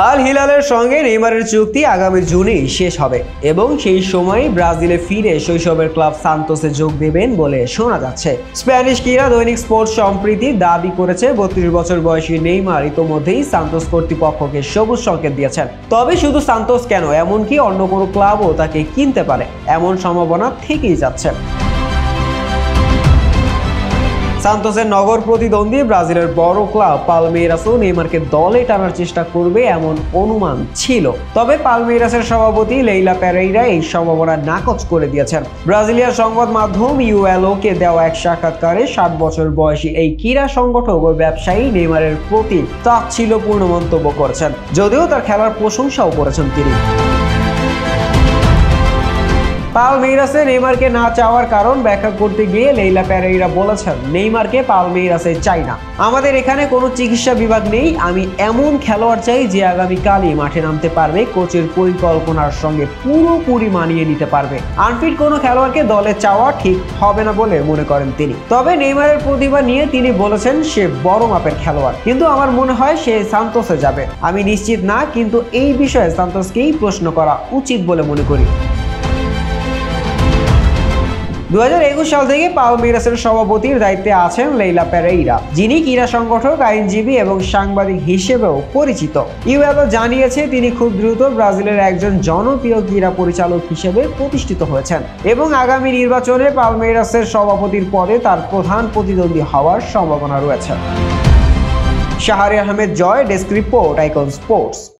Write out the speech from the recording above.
আল হিলালের সঙ্গে নেইমারের চুক্তি আগামী জুনেই শেষ হবে এবং সেই সময় ব্রাজিলে ফিরে শৈশবের ক্লাব সান্তোসে যোগ দেবেন বলে শোনা যাচ্ছে। স্প্যানিশ ক্রীড়া দৈনিক স্পোর্টস সম্প্রতি দাবি করেছে 32 বছর বয়সী নেইমার ইতোমধ্যেই সান্তোস কর্তৃপক্ষকে সবুজ সংকেত দিয়েছেন। তবে শুধু সান্তোস কেন, এমনকি অন্য কোনো ক্লাবও তাকে কিনতে পারে এমন সম্ভাবনা থেকেই যাচ্ছে। সান্তোসের নগর প্রতিদ্বন্দ্বী ব্রাজিলের বড় ক্লাব পালমেইরাসও নেইমারকে দলে টানার চেষ্টা করবে এমন অনুমান ছিল। তবে পালমেইরাসের সভাপতি লেইলা পেরেইরা এই সম্ভাবনা নাকচ করে দিয়েছেন। ব্রাজিলিয়ান সংবাদ মাধ্যম ইউএলওকে দেওয়া এক সাক্ষাৎকারে 60 বছর বয়সী এই ক্রীড়া সংগঠক ও ব্যবসায়ী নেইমারের প্রতি তাচ্ছিল্যপূর্ণ মন্তব্য করেছেন, যদিও তার খেলার প্রশংসাও করেছেন তিনি। পালমেইরাসে নেইমারকে না চাওয়ার কারণ ব্যাখ্যা করতে গিয়ে লেইলা পেরেইরা বলেছেন, নেইমারকে পালমেইরাসে চাই না। আমাদের এখানে কোনো চিকিৎসা বিভাগ নেই। আমি এমন খেলোয়াড় চাই যে আগামীকালই মাঠে নামতে পারবে, কোচের পরিকল্পনার সঙ্গে পুরোপুরি মানিয়ে নিতে পারবে। আনফিট কোনো খেলোয়াড়কে দলে চাওয়া ঠিক হবে না বলে মনে করেন তিনি। তবে নেইমারের প্রতিভা নিয়ে তিনি বলেছেন, সে বড় মাপের খেলোয়াড়, কিন্তু আমার মনে হয় সে সান্তোসে যাবে। আমি নিশ্চিত না, কিন্তু এই বিষয়ে সান্তোসকেই প্রশ্ন করা উচিত বলে মনে করি। 2021 সাল থেকে পালমেইরাসের সভাপতির দায়িত্বে আছেন লেইলা পেরেইরা, যিনি ক্রীড়া সংগঠক, আইনজীবী এবং সাংবাদিক হিসেবেও পরিচিত। ইউএলও জানিয়েছে তিনি খুব দ্রুত ব্রাজিলের একজন জনপ্রিয় ক্রীড়া পরিচালক হিসেবে প্রতিষ্ঠিত হয়েছেন এবং আগামী নির্বাচনে পালমেইরাসের সভাপতির পদে তার প্রধান প্রতিদ্বন্দ্বী হওয়ার সম্ভাবনা রয়েছে। শাহরিয়ার আহমেদ জয়, ডেস্ক রিপোর্ট, আইকন স্পোর্টস।